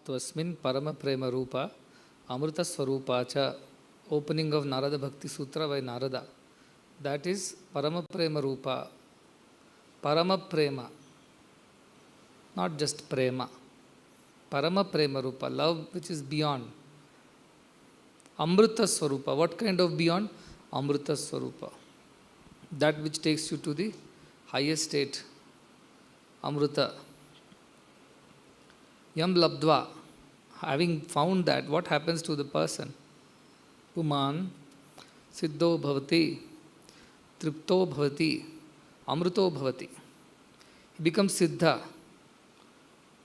Atwasmin Parama Prema Rupa Amrita Swarupa cha, opening of Narada Bhakti Sutra by Narada. That is Parama Prema Rupa. Parama Prema, not just Prema. Parama Prema Rupa, love which is beyond. Amrita Swarupa, what kind of beyond? Amrita Swarupa. That which takes you to the highest state. Amrita. Yam Labdva. Having found that, what happens to the person? Puman Siddho Bhavati, Tripto Bhavati, Amruto Bhavati. He becomes Siddha,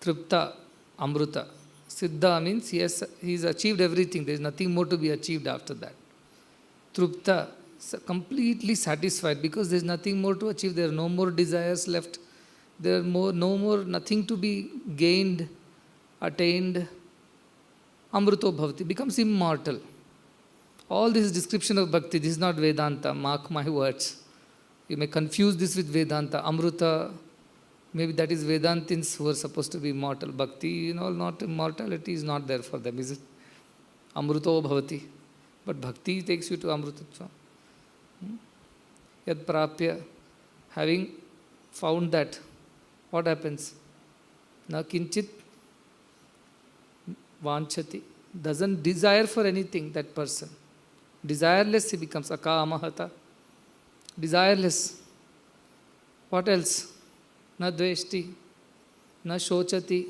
Tripta, Amruta. Siddha means he's achieved everything. There is nothing more to be achieved after that. Tripta, completely satisfied because there is nothing more to achieve. There are no more desires left. There are nothing to be gained, attained. Amruto Bhavati becomes immortal. All this description of bhakti, this is not Vedanta, mark my words. You may confuse this with Vedanta. Amruta, maybe that is Vedantins who are supposed to be immortal. Bhakti, not immortality is not there for them, is it? Amruto Bhavati. But bhakti takes you to Amrutatva. Yad Prapya, having found that, what happens? Na kinchit vanchati. Doesn't desire for anything, that person. Desireless he becomes. Akamahata. Desireless. What else? Na dveshti, na shochati,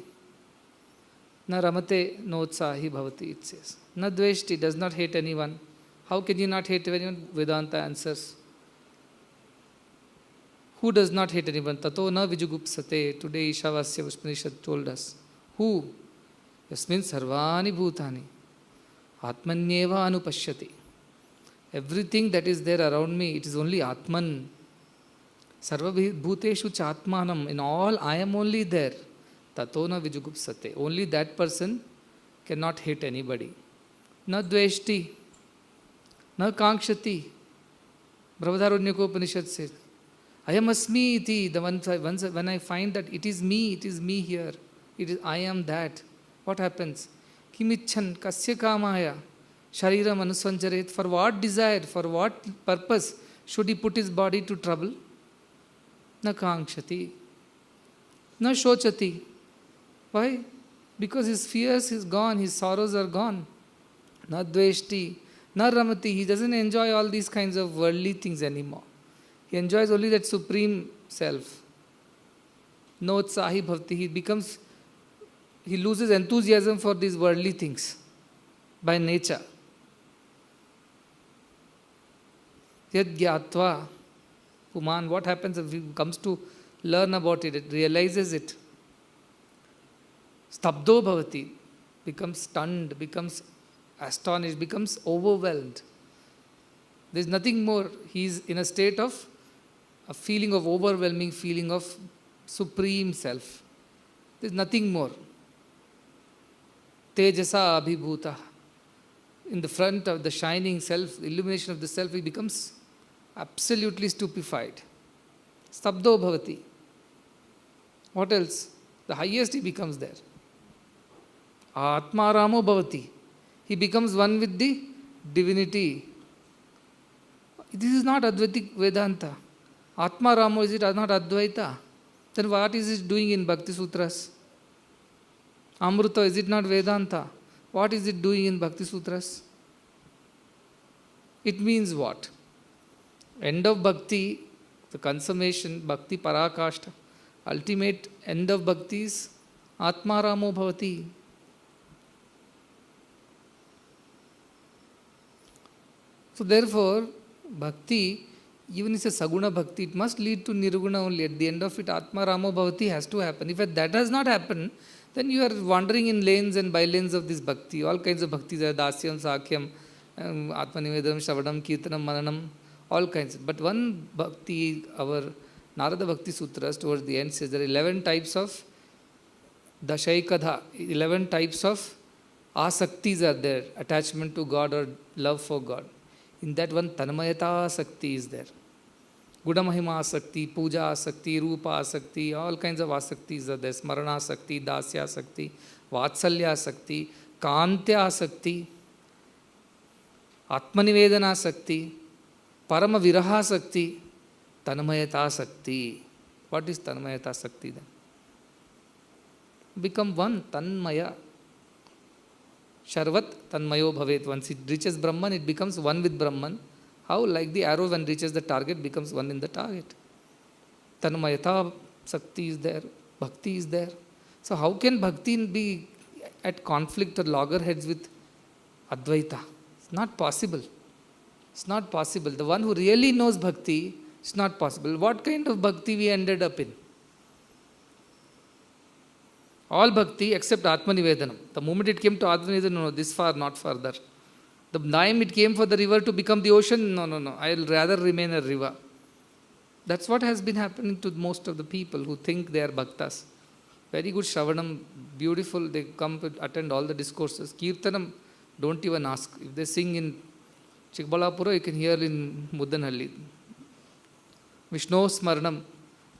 na ramate notsahi bhavati, it says. Na dveshti, does not hate anyone. How can you not hate anyone? Vedanta answers. Who does not hate anyone? Tato na vijugupsate. Today Ishavasya Upanishad told us. Who? Yasmin sarvani bhutani. Atmanyeva anupashyati. Everything that is there around me, it is only Atman. Sarva bhuteshu chatmanam. In all, I am only there. Tato na vijugupsate. Only that person cannot hate anybody. Na dveshti. Na kankshati. Brahadarunyaka Upanishad says, Ayam asmi iti. When I find that it is me here. I am that. What happens? Kimichan kasya kamaya. Sharira manusanjaret. For what desire, for what purpose should he put his body to trouble? Na kankshati. Na shochati. Why? Because his fears is gone, his sorrows are gone. Na dveshti. Na ramati. He doesn't enjoy all these kinds of worldly things anymore. He enjoys only that supreme self. No utsahi bhavati. He loses enthusiasm for these worldly things by nature. Yad gyatva. Puman, what happens if he comes to learn about it, it realizes it. Stabdo bhavati. Becomes stunned, becomes astonished, becomes overwhelmed. There is nothing more. He is in a state of a feeling of overwhelming feeling of supreme self. There is nothing more. Tejasa abhibhuta. In the front of the shining self, the illumination of the self, he becomes absolutely stupefied. Stabdo bhavati. What else? The highest he becomes there. Atma ramo bhavati. He becomes one with the divinity. This is not Advaitic Vedanta. Atma ramo, is it not Advaita? Then what is it doing in Bhakti Sutras? Amruta, is it not Vedanta? What is it doing in Bhakti Sutras? It means what? End of Bhakti, the consummation, Bhakti Parakashta, ultimate end of Bhakti is Atma Ramo Bhavati. So therefore, Bhakti, even if it's a Saguna Bhakti, it must lead to Nirguna only. At the end of it, Atma Ramo Bhavati has to happen. If that does not happen, then you are wandering in lanes and by lanes of this Bhakti. All kinds of Bhaktis are Dasyam, Sakyam, Atma Nivedam, Shravadam, Kirtanam, Mananam, all kinds. But one Bhakti, our Narada Bhakti Sutras towards the end says there are 11 types of Dashaikadha, 11 types of asaktis are there, attachment to God or love for God. In that one, Tanmayata Sakti is there. Gudamahima asakti, puja asakti, rupa asakti, all kinds of asaktis are there. Smarana asakti, dasya asakti, vatsalya asakti, kantya asakti, atmanivedana asakti, parama viraha asakti, tanmayata asakti. What is tanmayata asakti then? Become one, tanmaya. Sharvat tanmayo bhavet. Once it reaches Brahman, it becomes one with Brahman. How? Like the arrow when reaches the target becomes one in the target. Tanmayata sakti is there, bhakti is there. So how can bhakti be at conflict or loggerheads with Advaita? It's not possible. It's not possible. The one who really knows bhakti, it's not possible. What kind of bhakti we ended up in? All bhakti except Atmanivedanam. The moment it came to Atmanivedanam, no, this far, not further. The time it came for the river to become the ocean, no, I will rather remain a river. That's what has been happening to most of the people who think they are bhaktas. Very good Shravanam, beautiful, they come to attend all the discourses. Kirtanam, don't even ask. If they sing in Chikbalapura, you can hear in Muddanhalli. Vishnu Smaranam,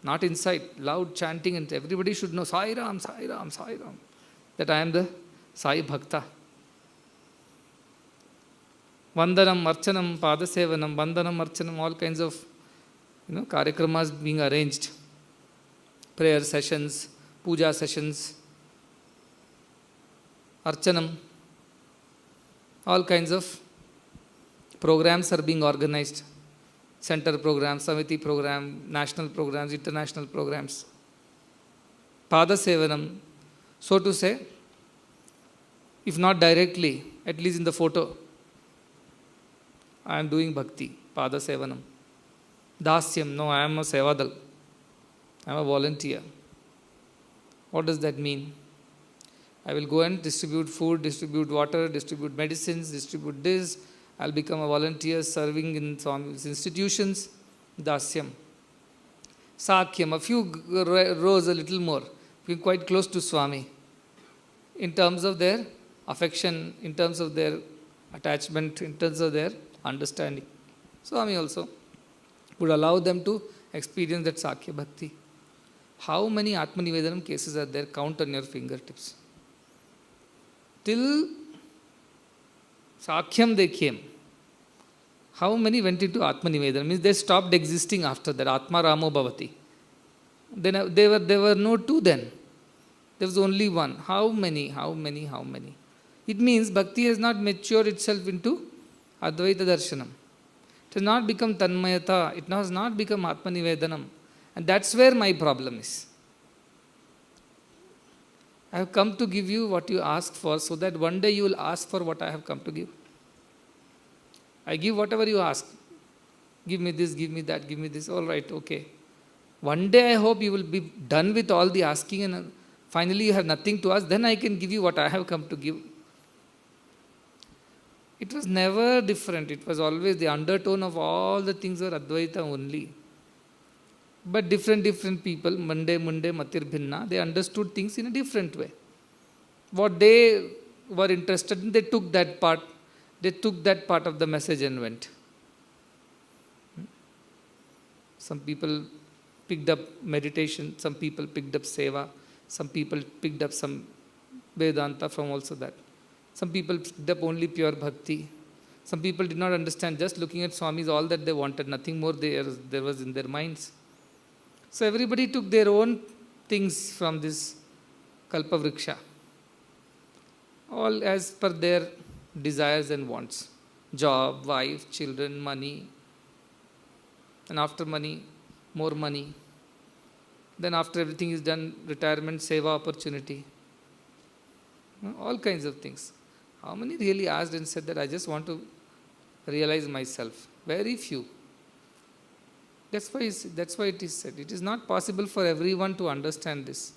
not inside, loud chanting, and everybody should know Sai Ram, Sai Ram, Sai Ram. That I am the Sai Bhakta. Vandanam, Archanam, Padasevanam, Vandanam, Archanam, all kinds of karyakramas being arranged. Prayer sessions, puja sessions, Archanam, all kinds of programs are being organized. Center programs, Samiti program, national programs, international programs. Padasevanam, so to say, if not directly, at least in the photo, I am doing bhakti, Padasevanam. Dasyam, no, I am a sevadal. I am a volunteer. What does that mean? I will go and distribute food, distribute water, distribute medicines, distribute this. I'll become a volunteer serving in some institutions. Dasyam. Sakyam, a few rows, a little more. Being quite close to Swami. In terms of their affection, in terms of their attachment, in terms of their understanding. Swami also would allow them to experience that Sakya Bhakti. How many Atmanivedanam cases are there? Count on your fingertips. Till Sakyam they came. How many went into Atmanivedanam? Means they stopped existing after that. Atma Ramo Bhavati. Then there were no two then. There was only one. How many? It means Bhakti has not matured itself into Advaita Darshanam. It has not become Tanmayata. It has not become Atmanivedanam. And that's where my problem is. I have come to give you what you ask for so that one day you will ask for what I have come to give. I give whatever you ask. Give me this, give me that, give me this. All right, okay. One day I hope you will be done with all the asking and finally you have nothing to ask. Then I can give you what I have come to give. It was never different. It was always the undertone of all the things were Advaita only. But different people, Mande, Matir Bhinna, they understood things in a different way. What they were interested in, they took that part. They took that part of the message and went. Some people picked up meditation, some people picked up seva, some people picked up some Vedanta from also that. Some people picked up only pure bhakti. Some people did not understand, just looking at Swami is all that they wanted, nothing more there was in their minds. So everybody took their own things from this Kalpavriksha, all as per their desires and wants. Job, wife, children, money, and after money, more money. Then after everything is done, retirement, seva opportunity. All kinds of things. How many really asked and said that I just want to realize myself? Very few. That's why it is said. It is not possible for everyone to understand this.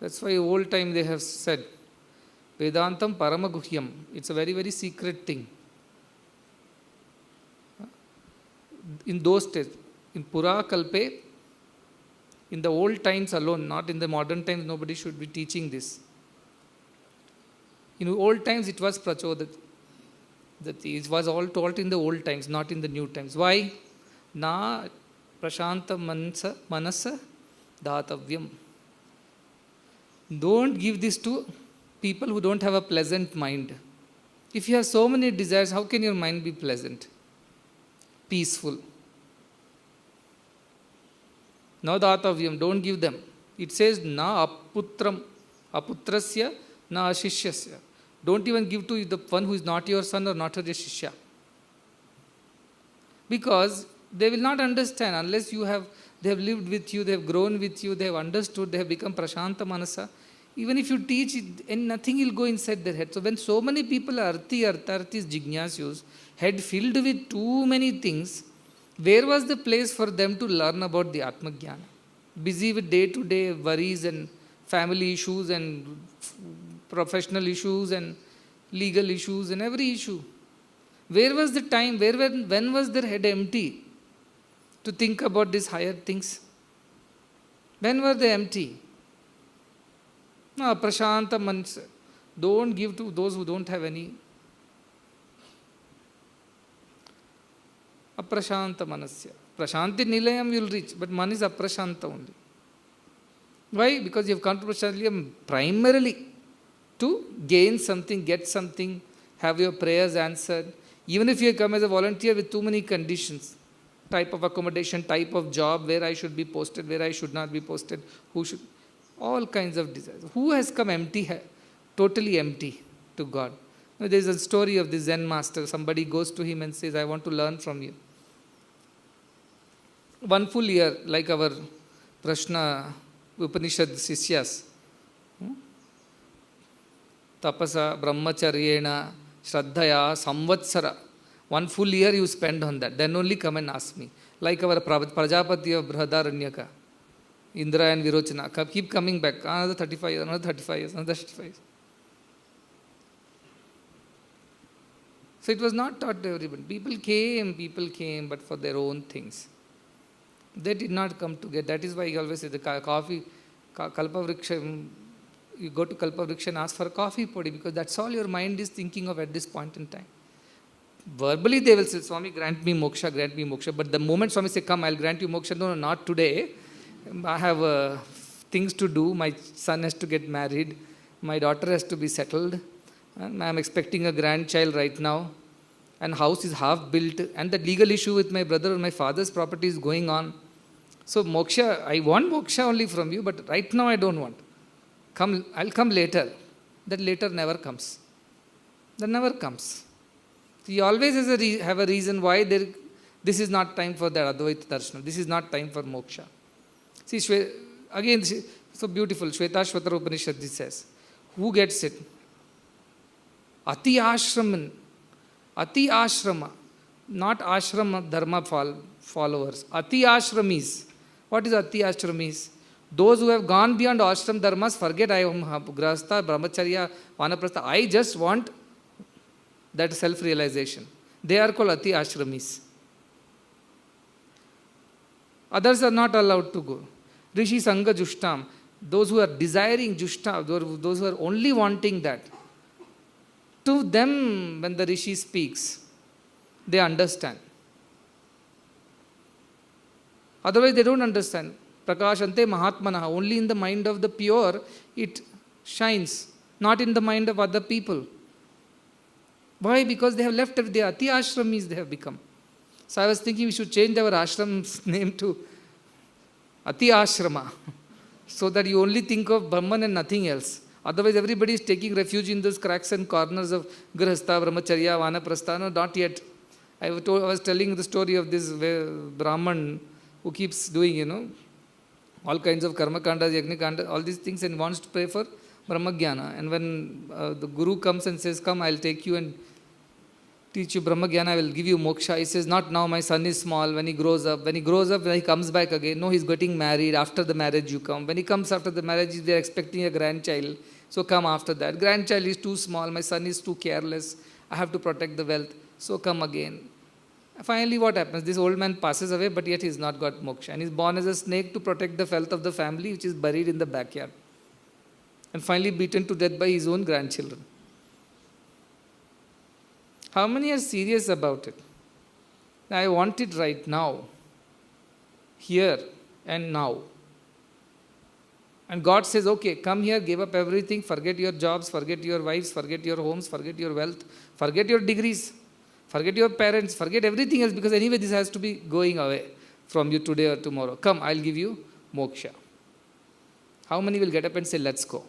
That's why old time they have said, Vedantam Paramaguhyam. It's a very, very secret thing. In those days, in Pura Kalpe, in the old times alone, not in the modern times, nobody should be teaching this. In old times, it was prachodat. It was all taught in the old times, not in the new times. Why? Prashanta manasa datavyam. Don't give this to people who don't have a pleasant mind. If you have so many desires, how can your mind be pleasant, peaceful? No datavyam, don't give them. It says na aputram, aputrasya na ashishyasya. Don't even give to the one who is not your son or not your shishya. Because they will not understand unless they have lived with you, they have grown with you, they have understood, they have become prashanta manasa. Even if you teach it, and nothing will go inside their head. So when so many people are arthis, jignasyus, head filled with too many things, where was the place for them to learn about the Atma Jnana? Busy with day-to-day worries and family issues and professional issues and legal issues and every issue. Where was the time? When was their head empty to think about these higher things? When were they empty? No, prashanta manasa. Don't give to those who don't have any. Aprashanta manasya. Prashanti nilayam you will reach, but man is aprashanta only. Why? Because you have come to prashanti primarily to gain something, get something, have your prayers answered. Even if you come as a volunteer with too many conditions, type of accommodation, type of job, where I should be posted, where I should not be posted, who should, all kinds of desires. Who has come empty, totally empty to God? There is a story of the Zen master. Somebody goes to him and says, I want to learn from you. 1 full year, like our Prashna Upanishad Sishyas. Tapasa, Brahmacharyena, Shraddhaya, Samvatsara. 1 full year you spend on that. Then only come and ask me. Like our Prajapati of Brihadaranyaka, Indra and Virochana. Keep coming back. Another 35 years, another 35 years, another 35 years. So it was not taught to everybody. People came, but for their own things. They did not come together. That is why I always say the coffee, Kalpavriksha, you go to Kalpavriksha and ask for a coffee podi, because that's all your mind is thinking of at this point in time. Verbally they will say, Swami, grant me moksha. But the moment Swami say, come, I'll grant you moksha. No, not today. I have things to do. My son has to get married. My daughter has to be settled. And I'm expecting a grandchild right now. And house is half built. And the legal issue with my brother or my father's property is going on. So moksha, I want moksha only from you, but right now I don't want. I'll come later. That later never comes. That never comes. He always has have a reason why this is not time for that Advaita Darshana. This is not time for moksha. See, again, so beautiful. Shvetashvatara Upanishad says, who gets it? Ati ashrama, not ashrama dharma followers. Ati ashramis. What is ati ashramis? Those who have gone beyond ashram dharmas, forget I am grahastha, brahmacharya, vanaprastha. I just want that self-realization. They are called ati ashramis. Others are not allowed to go. Rishi Sangha Jushtam. Those who are desiring Jushtam, those who are only wanting that. To them, when the Rishi speaks, they understand. Otherwise, they don't understand. Prakashante Mahatmanaha. Only in the mind of the pure, it shines. Not in the mind of other people. Why? Because they have left the Ati Ashramis they have become. So I was thinking we should change our ashram's name to Ati Ashrama. So that you only think of Brahman and nothing else. Otherwise, everybody is taking refuge in those cracks and corners of Grihastha, Brahmacharya, Vanaprastha. No, not yet. I was telling the story of this Brahman who keeps doing, all kinds of karma kandas, yagni kandas, all these things, and wants to pray for Brahmagyana. And when the Guru comes and says, come, I'll take you and teach you Brahmagyana, I will give you moksha. He says, not now, my son is small. When he grows up, when he comes back again. No, he's getting married. After the marriage, you come. When he comes after the marriage, they're expecting a grandchild. So come after that. Grandchild is too small. My son is too careless. I have to protect the wealth. So come again. Finally, what happens? This old man passes away, but yet he's not got moksha. And he's born as a snake to protect the wealth of the family, which is buried in the backyard. And finally beaten to death by his own grandchildren. How many are serious about it? I want it right now. here and now. And God says, okay, come here, give up everything, forget your jobs, forget your wives, forget your homes, forget your wealth, forget your degrees, forget your parents, forget everything else, because anyway this has to be going away from you today or tomorrow. Come, I'll give you moksha. How many will get up and say, let's go?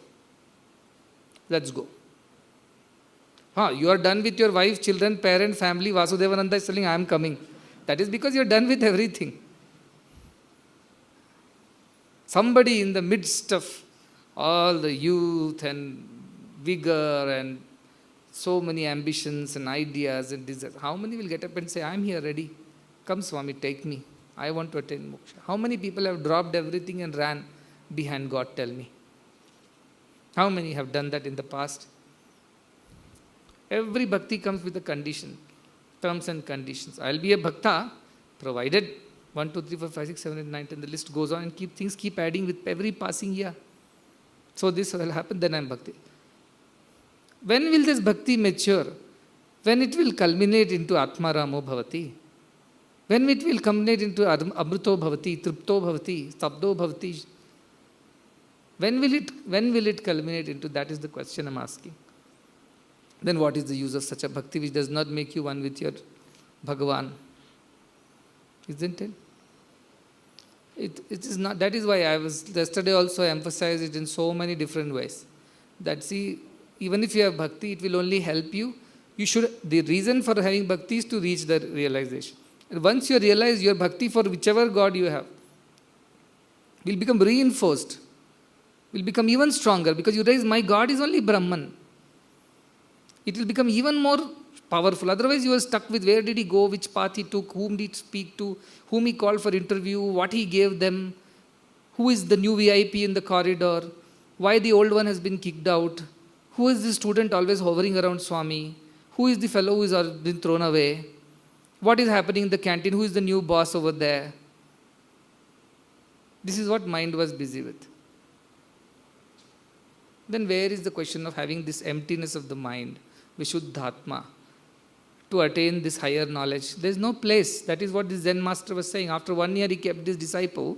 Let's go. You are done with your wife, children, parent, family. Vasudevananda is telling, I am coming. That is because you are done with everything. Somebody in the midst of all the youth and vigor and so many ambitions and ideas and desires, how many will get up and say, I am here ready. Come Swami, take me. I want to attain moksha. How many people have dropped everything and ran behind God, tell me? How many have done that in the past? Every bhakti comes with a condition, terms and conditions. I'll be a bhakta, provided 1, 2, 3, 4, 5, 6, 7, 8, 9, 10, the list goes on, and things keep adding with every passing year. So this will happen, then I'm bhakti. When will this bhakti mature? When it will culminate into Atma Ramo Bhavati? When it will culminate into Amruto Bhavati, Tripto Bhavati, Stabdo Bhavati? When will it culminate into? That is the question I'm asking. Then what is the use of such a bhakti which does not make you one with your Bhagavan? Isn't it? It is not. That is why I was yesterday also emphasized it in so many different ways. That see, even if you have bhakti, it will only help you. The reason for having bhakti is to reach the realization. And once you realize your bhakti for whichever God you have will become reinforced, will become even stronger, because you realize my God is only Brahman. It will become even more powerful. Otherwise you are stuck with where did he go, which path he took, whom did he speak to, whom he called for interview, what he gave them, who is the new VIP in the corridor, why the old one has been kicked out, who is the student always hovering around Swami, who is the fellow who has been thrown away, what is happening in the canteen, who is the new boss over there. This is what mind was busy with. Then where is the question of having this emptiness of the mind, Vishuddhatma, to attain this higher knowledge? There is no place. That is what the Zen master was saying. After 1 year he kept this disciple,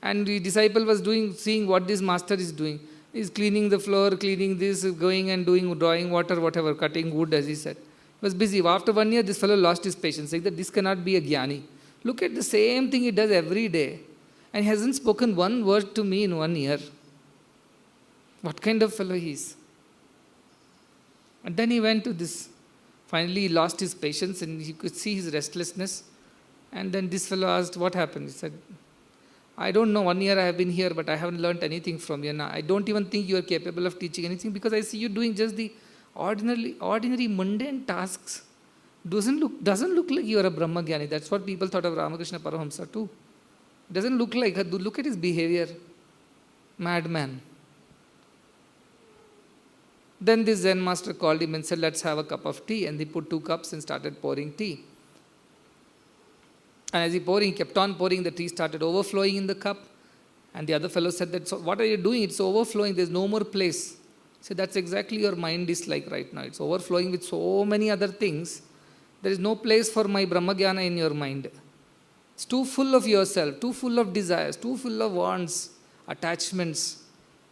and the disciple was seeing what this master is doing. He is cleaning the floor, cleaning this, going and drawing water, whatever, cutting wood, as he said. He was busy. After 1 year this fellow lost his patience, saying that this cannot be a jnani. Look at the same thing he does every day, and he hasn't spoken one word to me in 1 year. What kind of fellow he is? And then he went to this. Finally, he lost his patience and he could see his restlessness. And then this fellow asked, what happened? He said, I don't know, 1 year I have been here, but I haven't learnt anything from you. Now, I don't even think you are capable of teaching anything, because I see you doing just the ordinary mundane tasks. Doesn't look like you are a Brahmagyani. That's what people thought of Ramakrishna Paramahamsa too. Doesn't look like, look at his behavior. Madman. Then this Zen master called him and said, let's have a cup of tea. And he put 2 cups and started pouring tea. And as he kept on pouring, the tea started overflowing in the cup. And the other fellow said, so what are you doing? It's overflowing. There's no more place. He said, that's exactly your mind is like right now. It's overflowing with so many other things. There is no place for my Brahmagyana in your mind. It's too full of yourself, too full of desires, too full of wants, attachments.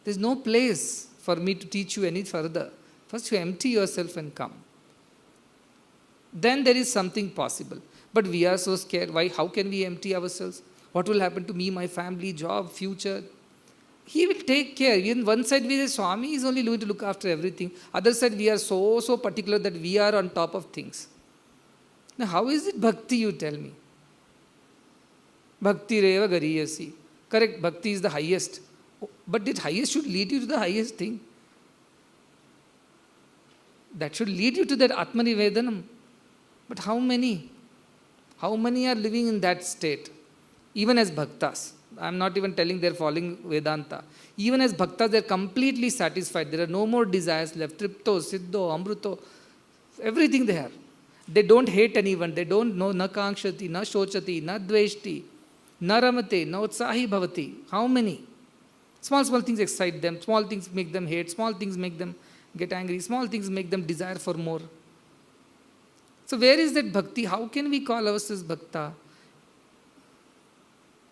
There's no place for me to teach you any further. First you empty yourself and come. Then there is something possible. But we are so scared. Why? How can we empty ourselves? What will happen to me, my family, job, future? He will take care. In one side we say Swami is only going to look after everything. Other side we are so particular that we are on top of things. Now how is it bhakti, you tell me? Bhakti reva gariyasi. Correct, bhakti is the highest. But that highest should lead you to the highest thing. That should lead you to that Atmanivedanam. But how many? How many are living in that state? Even as bhaktas. I am not even telling they are following Vedanta. Even as bhaktas, they are completely satisfied. There are no more desires left. Tripto, Siddho, Amruto, everything they have. They don't hate anyone. They don't know na kankshati, na shochati, na dveshti, na ramate, na utsahi bhavati. How many? Small things excite them. Small things make them hate. Small things make them get angry. Small things make them desire for more. So where is that bhakti? How can we call ourselves bhakta?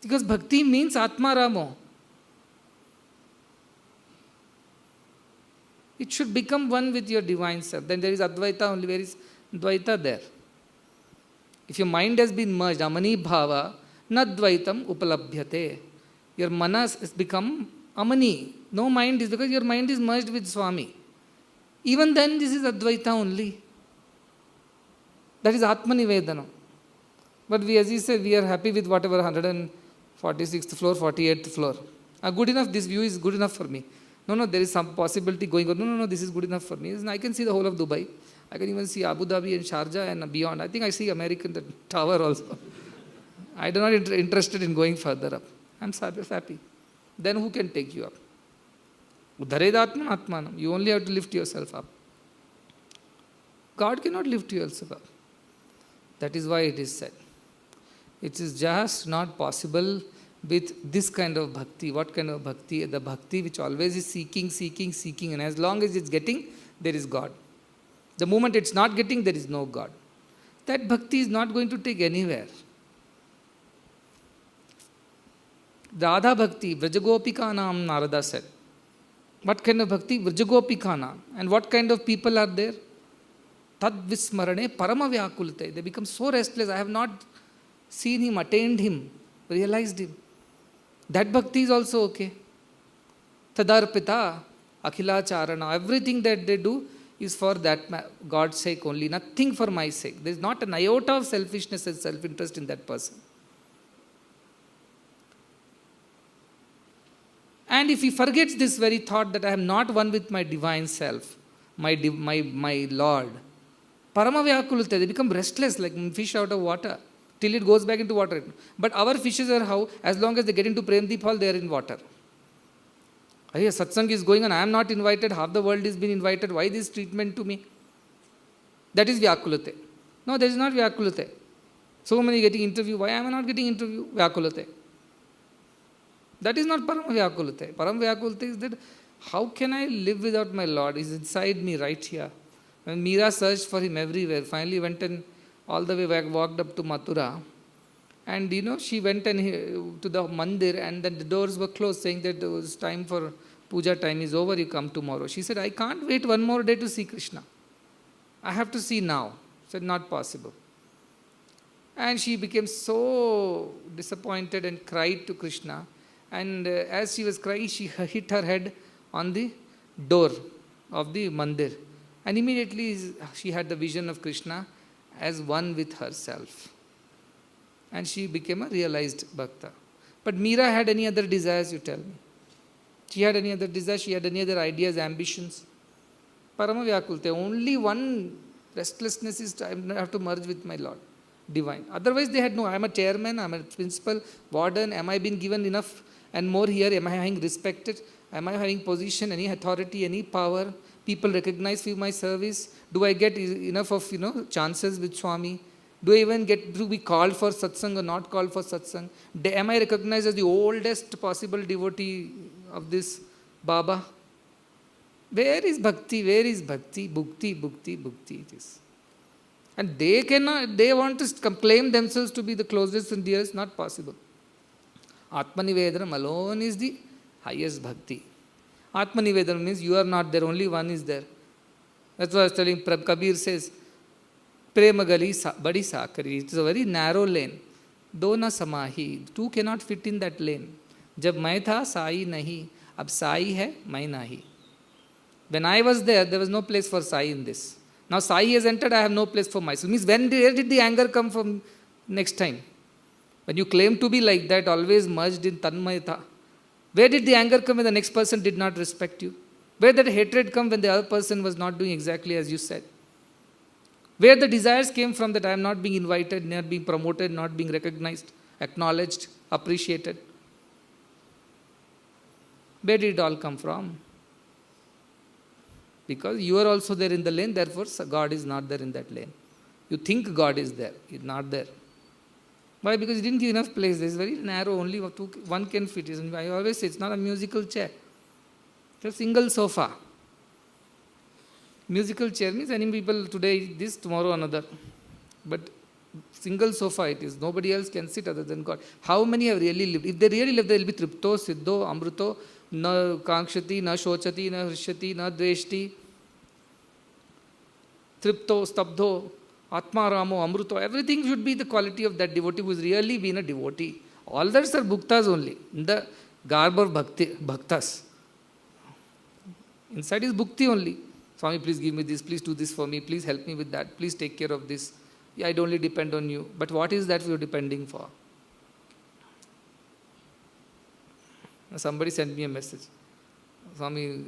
Because bhakti means Atma Ramo. It should become one with your divine self. Then there is Advaita only. Where is Dvaita there? If your mind has been merged, Amani Bhava, Nadvaitam Upalabhyate. Your manas has become Amani. No mind is, because your mind is merged with Swami. Even then, this is Advaita only. That is Atmanivedanam. But we, as he said, we are happy with whatever 146th floor, 48th floor. Good enough, this view is good enough for me. No, there is some possibility going on. No, this is good enough for me. I can see the whole of Dubai. I can even see Abu Dhabi and Sharjah and beyond. I think I see American the tower also. I am not interested in going further up. I am happy. Then who can take you up? Udharedatman Atmanam. You only have to lift yourself up. God cannot lift yourself up. That is why it is said. It is just not possible with this kind of bhakti. What kind of bhakti? The bhakti which always is seeking. And as long as it's getting, there is God. The moment it's not getting, there is no God. That bhakti is not going to take anywhere. Radha Bhakti, Vrajagopikanam, Narada said. What kind of bhakti? Vrajagopikanam. And what kind of people are there? Tad Vismarane Paramavyakulte. They become so restless. I have not seen him, attained him, realized him. That bhakti is also okay. Tadarpita, Akhilacharana. Everything that they do is for that God's sake only. Nothing for my sake. There is not an iota of selfishness and self-interest in that person. And if he forgets this very thought that I am not one with my divine self, my Lord, Paramavyakulute, they become restless like fish out of water till it goes back into water. But our fishes are how? As long as they get into Premdeep Hall, they are in water. Satsang is going on, I am not invited, half the world is being invited, why this treatment to me? That is Vyakulate. No, that is not Vyakulate. So many getting interview, why am I not getting interview? Vyakulate. That is not Paramavyakulate. Paramavyakulate is that, how can I live without my Lord? He is inside me right here. When Meera searched for him everywhere, finally went and all the way walked up to Mathura. And she went and to the mandir, and then the doors were closed, saying that it was time for puja time is over, you come tomorrow. She said, I can't wait one more day to see Krishna. I have to see now. She said, not possible. And she became so disappointed and cried to Krishna. And as she was crying, she hit her head on the door of the mandir. And immediately she had the vision of Krishna as one with herself. And she became a realized bhakta. But Meera had any other desires, you tell me? She had any other desires? She had any other ideas, ambitions? Paramavyakulte, only one restlessness is, I have to merge with my Lord, divine. Otherwise they had no, I am a chairman, I am a principal, warden, am I being given enough and more here? Am I having respected? Am I having position, any authority, any power? People recognize my service? Do I get enough of, chances with Swami? Do I even get to be called for satsang or not called for satsang? Am I recognized as the oldest possible devotee of this Baba? Where is bhakti? Where is bhakti? Bhukti it is. And they want to claim themselves to be the closest and dearest, not possible. Atmanivedanam alone is the highest bhakti. Atmanivedanam means you are not there, only one is there. That's why I was telling, Kabir says, Prema gali badi sakari. It is a very narrow lane. Do na samahi. Two cannot fit in that lane. Jab main tha, sai nahi. Ab sai hai, main nahi. When I was there was no place for sai in this. Now sai has entered, I have no place for myself. Means where did the anger come from next time? When you claim to be like that, always merged in tanmayata. Where did the anger come when the next person did not respect you? Where did hatred come when the other person was not doing exactly as you said? Where the desires came from that I am not being invited, not being promoted, not being recognized, acknowledged, appreciated? Where did it all come from? Because you are also there in the lane, therefore God is not there in that lane. You think God is there, He is not there. Why? Because He didn't give enough place. There is very narrow, only one can fit. I always say it's not a musical chair. It's a single sofa. Musical chair means any people today this, tomorrow another. But Single sofa it is. Nobody else can sit other than God. How many have really lived? If they really live, they will be tripto, siddho, amruto, na kankshati, na shochati, na hrishyati, na dveshti, tripto, stabdho, atma ramo, amruto. Everything should be the quality of that devotee who has really been a devotee. All others are bhuktas only. In the garb of bhaktas. Inside is bhukti only. Swami, please give me this, please do this for me, please help me with that, please take care of this. Yeah, I only depend on you. But what is that we are depending for? Somebody sent me a message. Swami,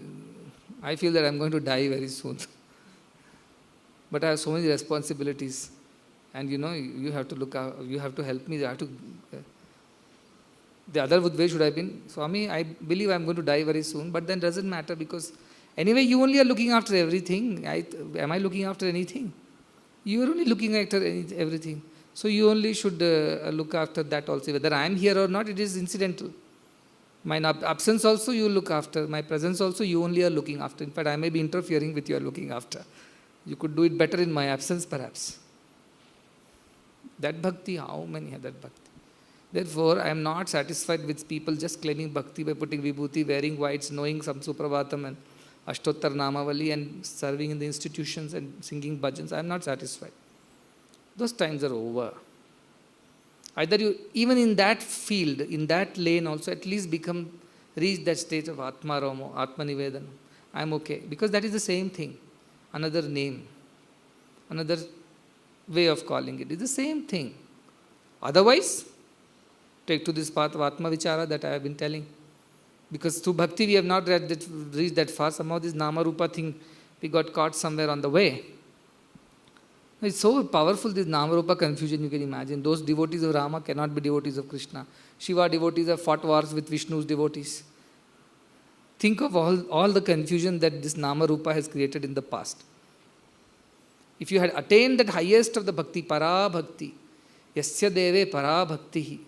I feel that I am going to die very soon. But I have so many responsibilities. And you have to look out, you have to help me. The other way should have been, Swami, I believe I am going to die very soon, but then doesn't matter because anyway, you only are looking after everything. Am I looking after anything? You are only looking after everything. So you only should look after that also. Whether I am here or not, it is incidental. My absence also you look after. My presence also you only are looking after. In fact, I may be interfering with your looking after. You could do it better in my absence perhaps. That bhakti, how many have that bhakti? Therefore, I am not satisfied with people just claiming bhakti by putting vibhuti, wearing whites, knowing some suprabhatam and Ashtottar Namavali and serving in the institutions and singing bhajans. I am not satisfied. Those times are over. Either you, even in that field, in that lane also, at least reach that stage of Atma Ramo, Atma Nivedanam. I am okay. Because that is the same thing. Another name. Another way of calling it. It's the same thing. Otherwise, take to this path of Atma Vichara that I have been telling. Because through bhakti we have not reached that far. Somehow this Nama Rupa thing, we got caught somewhere on the way. It's so powerful, this Nama Rupa confusion, you can imagine. Those devotees of Rama cannot be devotees of Krishna. Shiva devotees have fought wars with Vishnu's devotees. Think of all the confusion that this Nama Rupa has created in the past. If you had attained that highest of the bhakti, para bhakti, yasya deve para bhakti,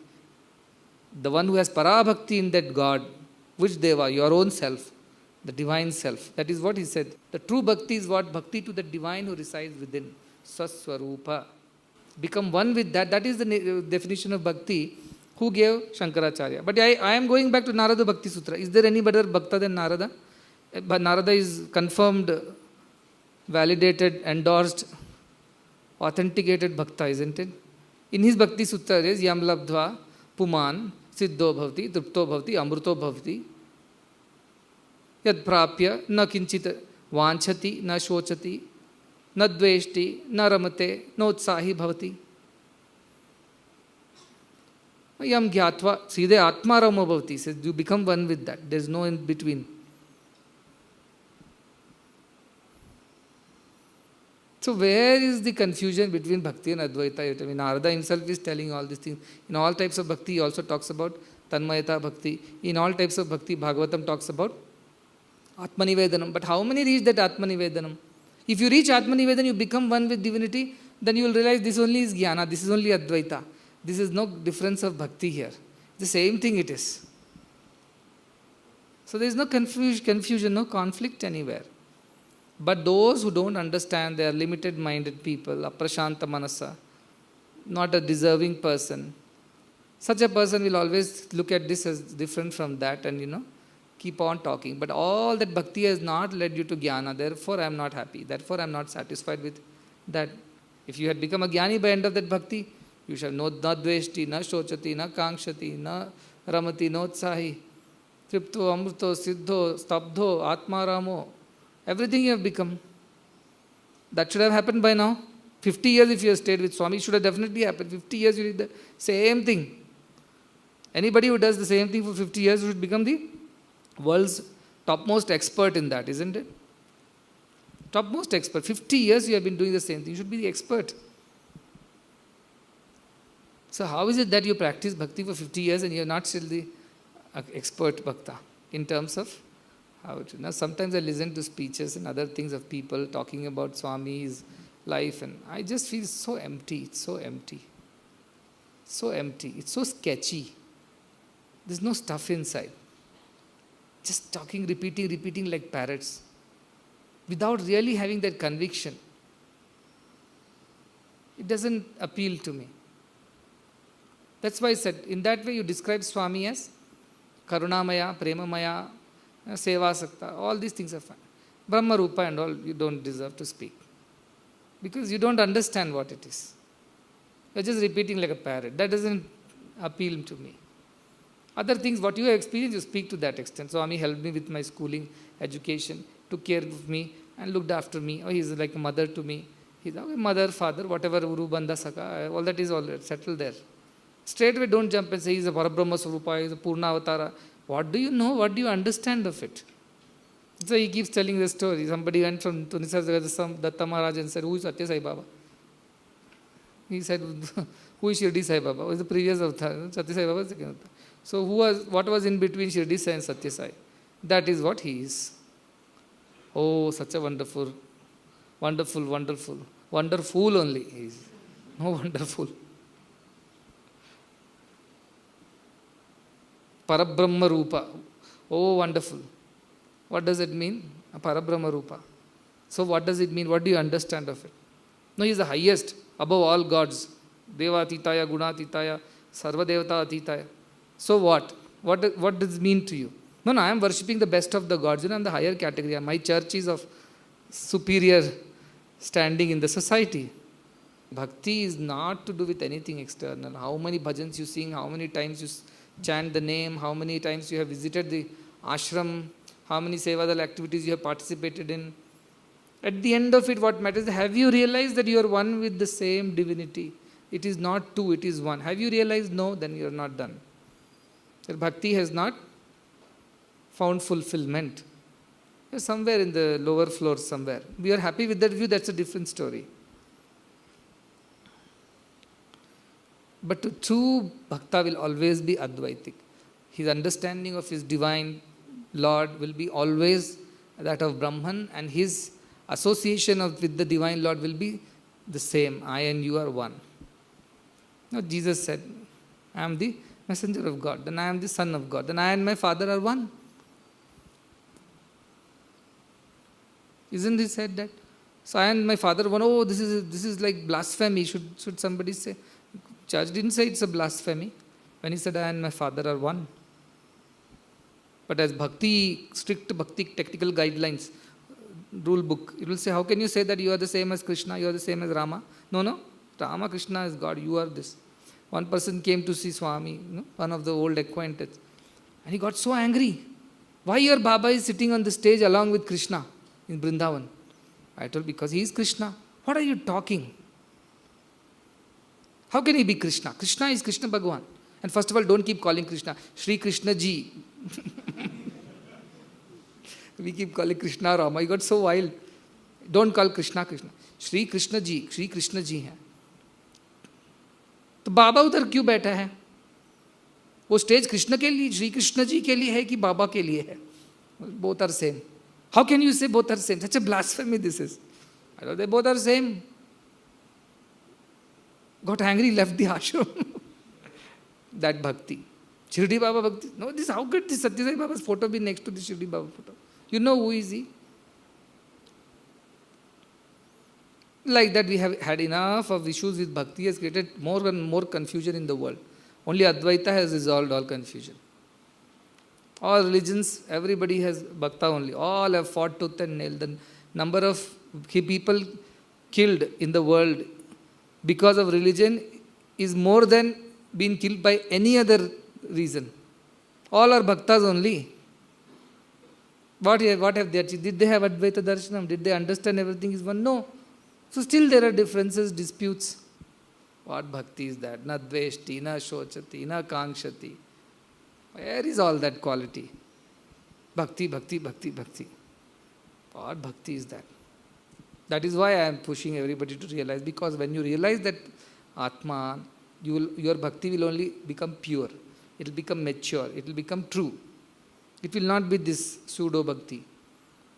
the one who has para bhakti in that God, which deva? Your own self, the divine self. That is what he said. The true bhakti is what? Bhakti to the divine who resides within. Swaswarupa. Become one with that. That is the definition of bhakti. Who gave? Shankaracharya. But I am going back to Narada Bhakti Sutra. Is there any better bhakta than Narada? But Narada is confirmed, validated, endorsed, authenticated bhakta, isn't it? In his Bhakti Sutra is Yam Labdva, Puman, Siddho Bhavati, Tripto Bhavati, Amruto Bhavati. Yad Prapya, na kinchit vanchati, na shochati, na dveshti, na ramate, na utsahi bhavati. Yam gyatva, seedhe atma ramo bhavati, says you become one with that. There is no in between. So where is the confusion between bhakti and advaita? I mean, Narada himself is telling all these things. In all types of bhakti, he also talks about tanmayata bhakti. In all types of bhakti, Bhagavatam talks about Atmanivedanam. But how many reach that Atmanivedanam? If you reach Atmanivedanam, you become one with divinity, then you will realize this only is jnana, this is only advaita. This is no difference of bhakti here. The same thing it is. So there is no confusion, no conflict anywhere. But those who don't understand, they are limited-minded people, aprashanta manasa, not a deserving person. Such a person will always look at this as different from that and, keep on talking. But all that bhakti has not led you to jnana, therefore I am not happy, therefore I am not satisfied with that. If you had become a jnani by end of that bhakti, you shall know na dveshti, na shochati, na kankshati, na ramati, no utsahi, tripto, amruto, siddho, stabdho, atma ramo. Everything you have become. That should have happened by now. 50 years if you have stayed with Swami, it should have definitely happened. 50 years you did the same thing. Anybody who does the same thing for 50 years should become the world's topmost expert in that, isn't it? Topmost expert. 50 years you have been doing the same thing. You should be the expert. So how is it that you practice bhakti for 50 years and you are not still the expert bhakta in terms of how to? Now sometimes I listen to speeches and other things of people talking about Swami's life and I just feel so empty. It's so empty. So empty. It's so sketchy. There's no stuff inside. Just talking, repeating like parrots without really having that conviction. It doesn't appeal to me. That's why I said, in that way you describe Swami as Karunamaya, Premamaya, Sevasakta, all these things are fine. Brahma Rupa and all, you don't deserve to speak. Because you don't understand what it is. You're just repeating like a parrot. That doesn't appeal to me. Other things, what you have experienced, you speak to that extent. Swami helped me with my schooling, education, took care of me and looked after me. Oh, he's like a mother to me. He's a mother, father, whatever, Uru, Bandha, Saka, all that is all settled there. Straight away don't jump and say he's a Parabrahma Swarupa, he's a Purna Avatara. What do you know? What do you understand of it? So he keeps telling the story. Somebody went from Tunisa Datta Maharaj and said, who is Satya Sai Baba? He said, who is Shirdi Sai Baba? Who is the previous avatar? Satya Sai Baba is the second avatar. So what was in between Shirdi Sai and Satya Sai? That is what he is. Oh, such a wonderful only he is. No wonderful. Parabrahma Rupa. Oh, wonderful. What does it mean? A Parabrahma Rupa. So what does it mean? What do you understand of it? No, he is the highest, above all gods. Deva Atitaya, Guna Atitaya, Sarva Devata Atitaya. So what? What does it mean to you? No, I am worshipping the best of the gods. I am the higher category. My church is of superior standing in the society. Bhakti is not to do with anything external. How many bhajans you sing, how many times you chant the name, how many times you have visited the ashram, how many sevadal activities you have participated in. At the end of it, what matters, have you realized that you are one with the same divinity? It is not two, it is one. Have you realized? No, then you are not done. Your bhakti has not found fulfillment. Somewhere in the lower floors somewhere. We are happy with that view, that's a different story. But to true bhakta will always be Advaitik. His understanding of his divine Lord will be always that of Brahman, and his association with the divine Lord will be the same. I and you are one. Now Jesus said, I am the messenger of God, then I am the son of God, then I and my Father are one. Isn't he said that? So I and my Father are one. Oh, this is like blasphemy. Should somebody say? Church didn't say it's a blasphemy when he said I and my Father are one. But as strict bhakti technical guidelines, rule book, it will say, how can you say that you are the same as Krishna, you are the same as Rama? No. Rama, Krishna is God, you are this. One person came to see Swami, one of the old acquaintances, and he got so angry. Why your Baba is sitting on the stage along with Krishna in Vrindavan? I told, because he is Krishna. What are you talking? How can he be Krishna? Krishna is Krishna Bhagavan. And first of all, don't keep calling Krishna Shri Krishna Ji. We keep calling Krishna Rama. He got so wild. Don't call Krishna Krishna. Shri Krishna Ji. Shri Krishna Ji hai. तो बाबा उधर क्यों बैठा है? वो stage Krishna के लिए, श्री कृष्ण जी के लिए है कि बाबा के लिए है? Both are same. How can you say both are same? Such a blasphemy this is. I know they both are same. Got angry, left the ashram. That bhakti. Shirdi Baba bhakti. No, how could this Satya Sai Baba's photo be next to the Shirdi Baba photo? You know who is he? Like that we have had enough of issues with bhakti, has created more and more confusion in the world. Only Advaita has resolved all confusion. All religions, everybody has bhakta only. All have fought tooth and nail. The number of people killed in the world because of religion is more than being killed by any other reason. All are bhaktas only. What have they achieved? Did they have Advaita Darshanam? Did they understand everything is one? No. So still there are differences, disputes. What bhakti is that? Na dveshti, na shochati, na kankshati. Where is all that quality? Bhakti, bhakti, bhakti, bhakti. What bhakti is that? That is why I am pushing everybody to realize, because when you realize that Atma, your bhakti will only become pure. It will become mature. It will become true. It will not be this pseudo bhakti.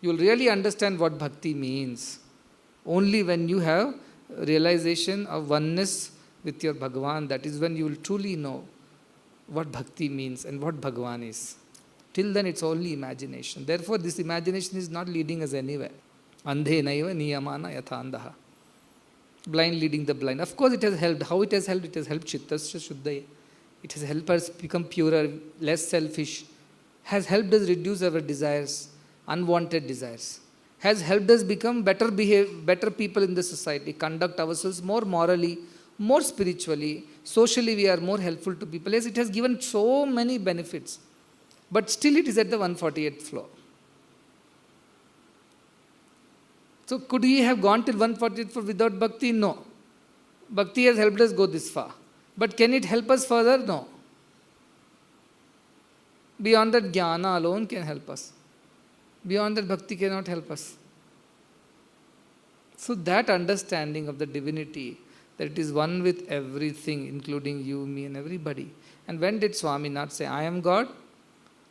You will really understand what bhakti means. Only when you have realization of oneness with your Bhagavan, that is when you will truly know what bhakti means and what Bhagavan is. Till then it's only imagination. Therefore this imagination is not leading us anywhere. Andhe naiva niyamana yatha andaha. Blind leading the blind. Of course, it has helped. How it has helped? It has helped Chittasya Shuddhaya. It has helped us become purer, less selfish. Has helped us reduce our desires, unwanted desires. Has helped us become better people in the society, conduct ourselves more morally, more spiritually, socially we are more helpful to people. Yes, it has given so many benefits. But still it is at the 148th floor. So could we have gone till 148th floor without bhakti? No. Bhakti has helped us go this far. But can it help us further? No. Beyond that, jnana alone can help us. Beyond that, bhakti cannot help us. So that understanding of the divinity, that it is one with everything, including you, me and everybody. And when did Swami not say, I am God,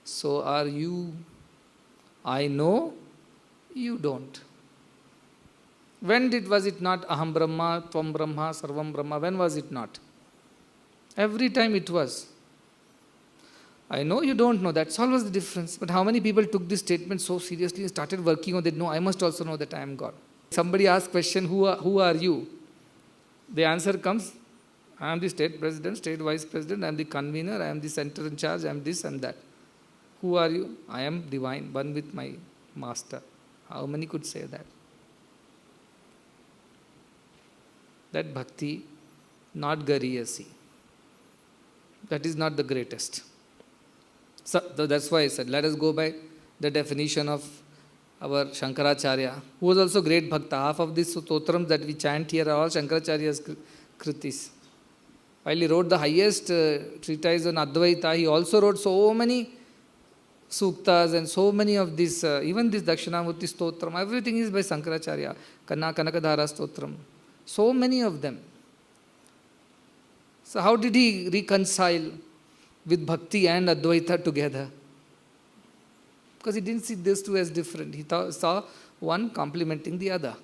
so are you. I know, you don't. When was it not Aham Brahma, Tvam Brahma, Sarvam Brahma? When was it not? Every time it was. I know, you don't know. That's all was the difference. But how many people took this statement so seriously and started working on that? No, I must also know that I am God. Somebody asks question, who are you? The answer comes, I am the state president, state vice president, I am the convener, I am the center in charge, I am this and that. Who are you? I am divine, one with my master. How many could say that? That bhakti, not gariyasi. That is not the greatest. So that's why I said, let us go by the definition of our Shankaracharya, who was also great bhakta. Half of these stotrams that we chant here are all Shankaracharya's kritis. While he wrote the highest treatise on Advaita, he also wrote so many suktas and so many of these, even this Dakshinamurti stotram, everything is by Shankaracharya, Kanakadhara stotram. So many of them. So how did he reconcile with bhakti and Advaita together? Because he didn't see these two as different. He saw one complementing the other.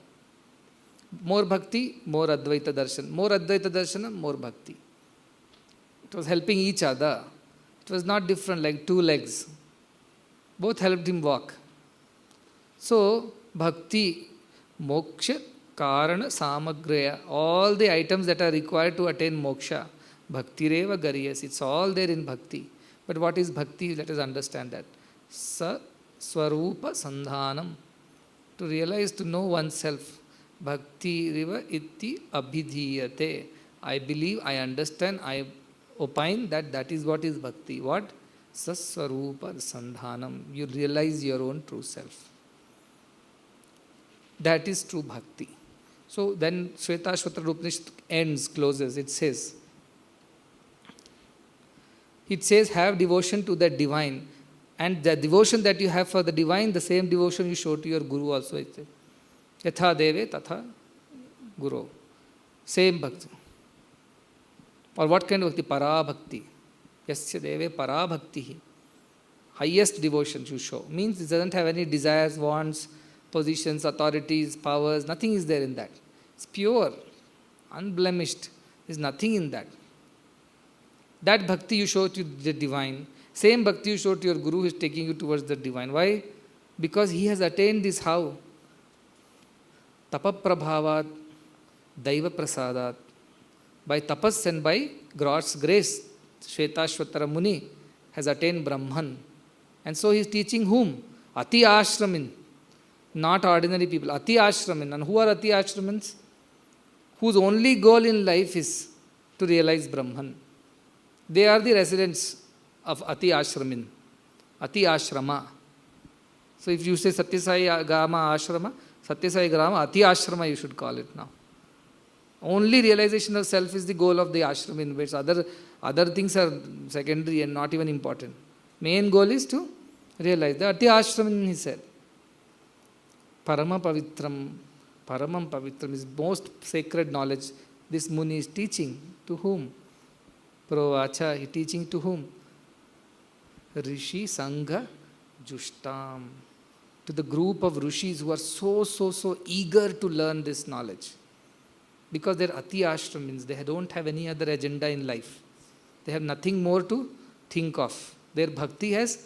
More bhakti, more Advaita darshan. More Advaita darshan, more bhakti. It was helping each other. It was not different like two legs. Both helped him walk. So, bhakti, moksha, karana, samagraya, all the items that are required to attain moksha, bhakti reva gariyas, it's all there in bhakti. But what is bhakti? Let us understand that. Sa swarupa sandhanam. To realize, to know oneself. Bhakti riva iti abhidhiyate. I believe, I understand, I opine that is what is bhakti. What? Sa swarupa sandhanam. You realize your own true self. That is true bhakti. So then Shvetashvatara Upanishad closes, it says, have devotion to the divine. And the devotion that you have for the divine, the same devotion you show to your guru also. It says, Yatha deve tatha guru. Same bhakti. Or what kind of bhakti? Para bhakti. Yasya deve para bhakti. Highest devotion you show. Means it doesn't have any desires, wants, positions, authorities, powers. Nothing is there in that. It's pure, unblemished. There's nothing in that. That bhakti you show to the divine. Same bhakti you show to your guru who is taking you towards the divine. Why? Because he has attained this how? Tapaprabhavat, Daiva prasadat. By tapas and by God's grace, Shvetashvatara Muni has attained Brahman. And so he is teaching whom? Ati Ashramin. Not ordinary people. Ati Ashramin. And who are Ati Ashramins? Whose only goal in life is to realize Brahman. They are the residents of Ati Ashramin. Ati Ashrama. So if you say Satyasai Grama Ashrama, Satyasai Grama Ati Ashrama you should call it now. Only realization of self is the goal of the ashramin. Which other things are secondary and not even important. Main goal is to realize. The Ati Ashramin, he said. Paramam Pavitram is most sacred knowledge. This Muni is teaching to whom? Provacha, he teaching to whom? Rishi Sangha Jushtam. To the group of rishis who are so eager to learn this knowledge. Because they're Ati Ashramins, they don't have any other agenda in life. They have nothing more to think of. Their bhakti has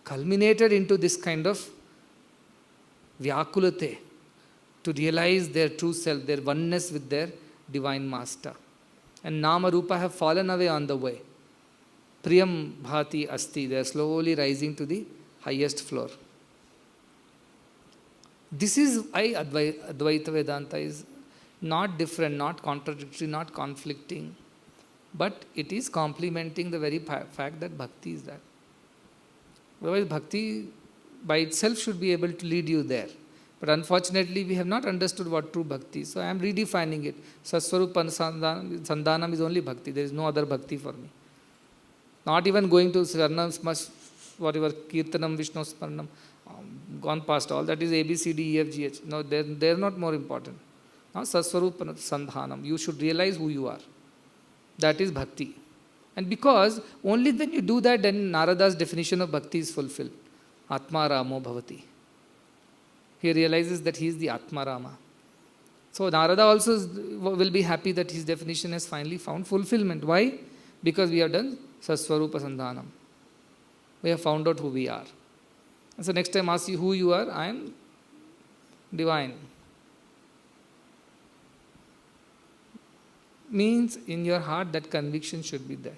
culminated into this kind of Vyakulate, to realize their true self, their oneness with their divine master. And Nama Rupa have fallen away on the way. Priyam Bhati Asti, they are slowly rising to the highest floor. This is why Advaita Vedanta is not different, not contradictory, not conflicting, but it is complementing the very fact that bhakti is that. Otherwise, bhakti by itself should be able to lead you there. But unfortunately, we have not understood what true bhakti is. So I am redefining it. Saswarupa Sandhanam is only bhakti. There is no other bhakti for me. Not even going to Sarnam, whatever, Kirtanam, Vishnu Smarnam, gone past all. That is A, B, C, D, E, F, G, H. No, they are not more important. Now, Saswarupa Sandhanam. You should realize who you are. That is bhakti. And because only when you do that, then Narada's definition of bhakti is fulfilled. Atma Ramo Bhavati. He realizes that he is the Atma Rama. So Narada also will be happy that his definition has finally found fulfillment. Why? Because we have done Saswarupa Sandhanam. We have found out who we are. And so next time ask you who you are, I am divine. Means in your heart that conviction should be there.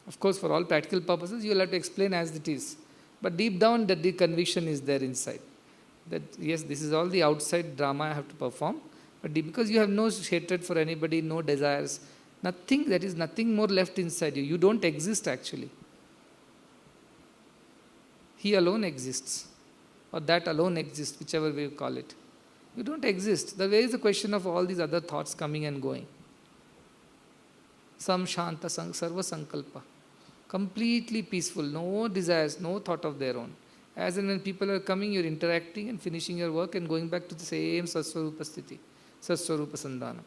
Of course, for all practical purposes, you will have to explain as it is. But deep down, that the conviction is there inside. That yes, this is all the outside drama I have to perform. But because you have no hatred for anybody, no desires, nothing, there is nothing more left inside you. You don't exist actually. He alone exists. Or that alone exists, whichever way you call it. You don't exist. The way is the question of all these other thoughts coming and going. Sam Shanta Sarva Sankalpa. Completely peaceful, no desires, no thought of their own. As and when people are coming, you're interacting and finishing your work and going back to the same Saswarupa Sthiti, Saswarupa Sandhana.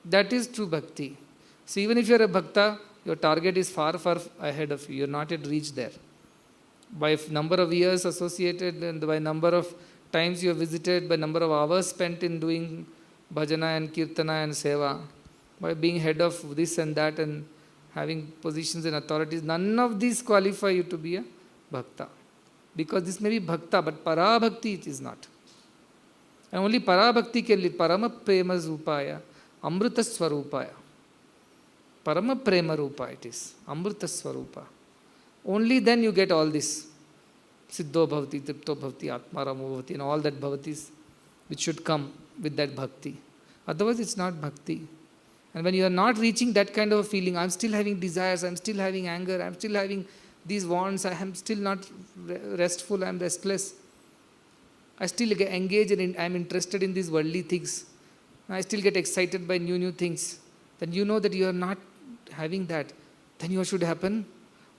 That is true bhakti. So even if you're a bhakta, your target is far, far ahead of you. You're not yet reached there. By number of years associated and by number of times you have visited, by number of hours spent in doing bhajana and kirtana and seva, by being head of this and that and having positions and authorities, none of these qualify you to be a bhakta. Because this may be bhakta, but para bhakti it is not. And only para bhakti can lead parama prema rupaya, amrita swarupaya. Parama prema rupa it is, amrita swarupa. Only then you get all this. Siddho bhavati, tripto bhavati, atma ramo bhavati, and all that bhavatis which should come with that bhakti. Otherwise it's not bhakti. And when you are not reaching that kind of a feeling, I'm still having desires, I'm still having anger, I'm still having these wants, I am still not restful, I'm restless. I still get engaged and I'm interested in these worldly things. I still get excited by new things. Then you know that you are not having that. Then what should happen?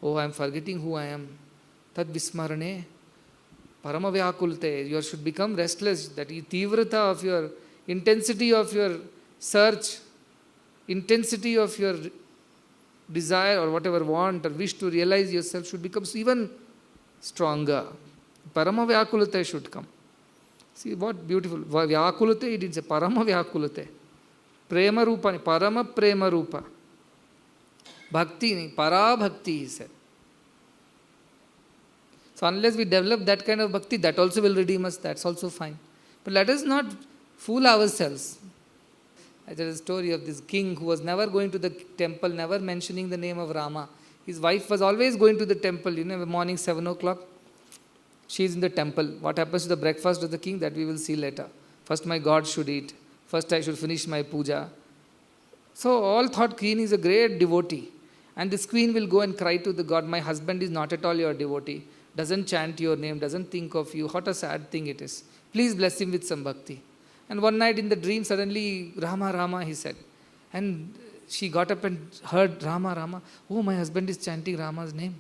Oh, I'm forgetting who I am. Tad vismarane, parama vyakulte. You should become restless. That tivrata of your, intensity of your search, intensity of your desire or whatever want or wish to realize yourself should become even stronger. Parama vyakulate should come. See what beautiful. Vyakulate, it is a parama vyakulate. Prema rupa, parama prema rupa. Bhakti, para bhakti, he said. So unless we develop that kind of bhakti, that also will redeem us, that's also fine. But let us not fool ourselves. There is a story of this king who was never going to the temple, never mentioning the name of Rama. His wife was always going to the temple, morning 7 o'clock. She is in the temple. What happens to the breakfast of the king, that we will see later. First my God should eat. First I should finish my puja. So all thought queen is a great devotee. And this queen will go and cry to the God, my husband is not at all your devotee. Doesn't chant your name, doesn't think of you. What a sad thing it is. Please bless him with some bhakti. And one night in the dream, suddenly, Rama, Rama, he said. And she got up and heard Rama, Rama. Oh, my husband is chanting Rama's name.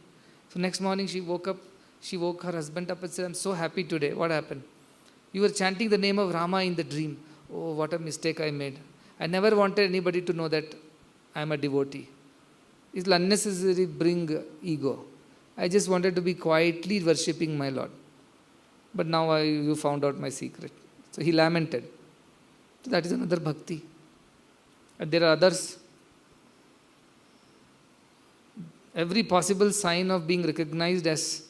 So next morning she woke her husband up and said, I'm so happy today. What happened? You were chanting the name of Rama in the dream. Oh, what a mistake I made. I never wanted anybody to know that I am a devotee. It will unnecessarily bring ego. I just wanted to be quietly worshipping my Lord. But now you found out my secret. So he lamented. So that is another bhakti. And there are others. Every possible sign of being recognized as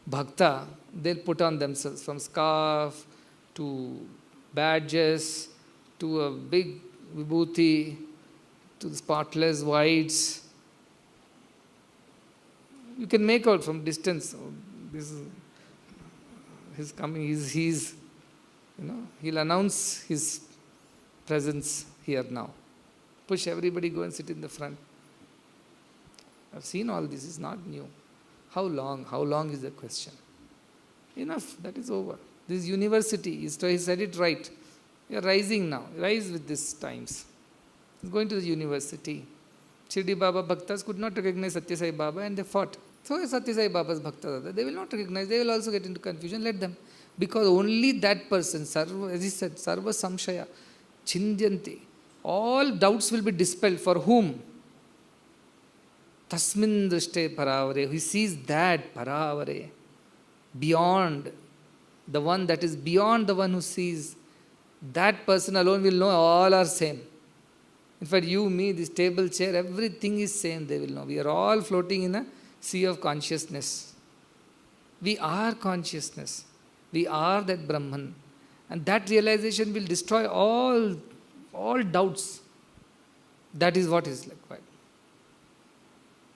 bhakta, they'll put on themselves, from scarf to badges to a big vibhuti, to the spotless whites. You can make out from distance, oh, this is he's coming, he's he'll announce his presence here now. Push everybody, go and sit in the front. I've seen all this, it's not new. How long? How long is the question? Enough, that is over. This university, he said it right. You are rising now, rise with these times. He's going to the university. Shirdi Baba Bhaktas could not recognize Satya Sai Baba and they fought. So Satya Sai Baba's Bhaktas, they will not recognize, they will also get into confusion, let them. Because only that person, as he said, Sarva Samshaya, Chindyanti, all doubts will be dispelled. For whom? Tasmin Drishte Paravare, he sees that Paravare, beyond, the one that is beyond the one who sees, that person alone will know all are same. In fact, you, me, this table, chair, everything is same, they will know. We are all floating in a sea of consciousness. We are consciousness. We are that Brahman. And that realization will destroy all doubts. That is what is required.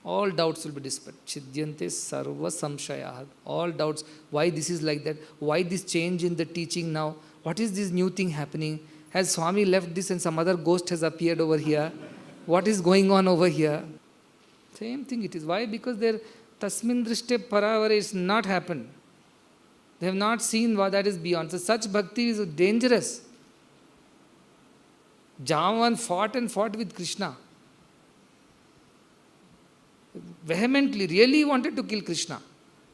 All doubts will be dispelled. Chidyante sarva samshaya. All doubts. Why this is like that? Why this change in the teaching now? What is this new thing happening? Has Swami left this and some other ghost has appeared over here? What is going on over here? Same thing it is. Why? Because their tasmin drishte paravare is not happened. They have not seen what that is beyond. So such bhakti is dangerous. Jamvan fought with Krishna. Vehemently, really wanted to kill Krishna.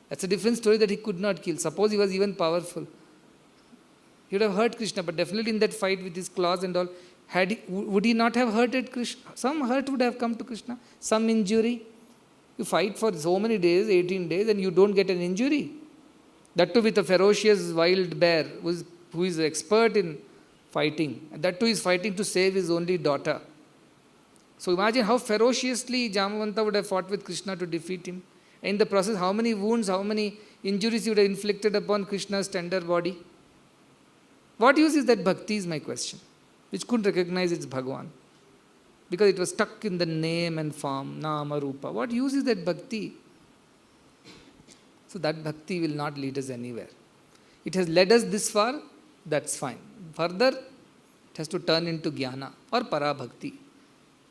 That's a different story that he could not kill. Suppose he was even powerful. He would have hurt Krishna, but definitely in that fight with his claws and all, would he not have hurted Krishna? Some hurt would have come to Krishna, some injury. You fight for so many days, 18 days, and you don't get an injury. That too with a ferocious wild bear who is expert in fighting. And that too is fighting to save his only daughter. So imagine how ferociously Jamavanta would have fought with Krishna to defeat him. In the process, how many wounds, how many injuries he would have inflicted upon Krishna's tender body. What use is that bhakti is my question, which couldn't recognize its Bhagavan. Because it was stuck in the name and form, Nama, Rupa. What use is that bhakti? So that bhakti will not lead us anywhere. It has led us this far, that's fine. Further, it has to turn into jnana or parabhakti.